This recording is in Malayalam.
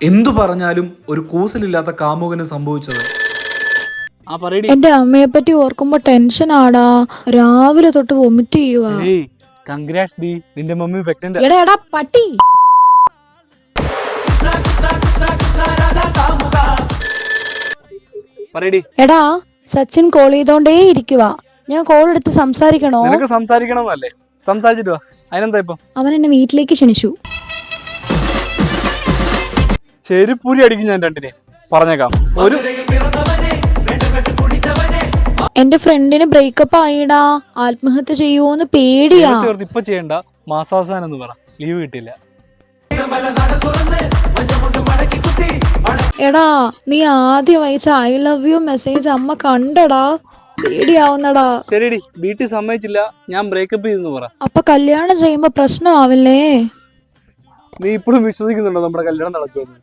എന്തു പറഞ്ഞാലും ഒരു കൂസലില്ലാത്ത കാമുകന് സംഭവിച്ചത്. എന്റെ അമ്മയെ പറ്റി ഓർക്കുമ്പോ ടെൻഷൻ ആടാ. രാവിലെ തൊട്ട് വൊമിറ്റ് ചെയ്യുവാ. നിന്റെ മമ്മി പ്രഗ്നന്റ്. എടാ എടാ പട്ടി. എടാ സച്ചിൻ കോൾ ചെയ്തോണ്ടേ ഇരിക്കുവാ. ഞാൻ കോൾ എടുത്ത് സംസാരിക്കണോ? നിനക്ക് സംസാരിക്കണമെന്നല്ലേ? സംസാരിച്ചിട്ട് വാ. അതിനെന്താ ഇപ്പൊ? അവൻ എന്നെ വീട്ടിലേക്ക് ക്ഷണിച്ചു. ചെരുപ്പൂരി അടിക്കും ഞാൻ രണ്ടിനെ, പറഞ്ഞേക്കാം. ഒരു എന്റെ ഫ്രണ്ടിന് ബ്രേക്കപ്പ് ആയിടാ. ആത്മഹത്യ ചെയ്യുവോന്ന് പേടിയാ. ഇപ്പൊ ചെയ്യണ്ട, മാസാവസാനം എന്ന് പറ. ലീവ് കിട്ടില്ല. എടാ നീ ആദ്യം അയച്ച ഐ ലവ് യു മെസ്സേജ് അമ്മ കണ്ടടാ. പേടിയാവുന്നടാ. ശരിയടി, വീട്ടിൽ സമ്മതിച്ചില്ല, ഞാൻ ബ്രേക്കപ്പ് ചെയ്തെന്ന് പറ. അപ്പൊ കല്യാണം ചെയ്യുമ്പോ പ്രശ്നമാവില്ലേ? നീ ഇപ്പോഴും വിശ്വസിക്കുന്നുണ്ടോ നമ്മുടെ കല്യാണം നടക്കുമെന്ന്?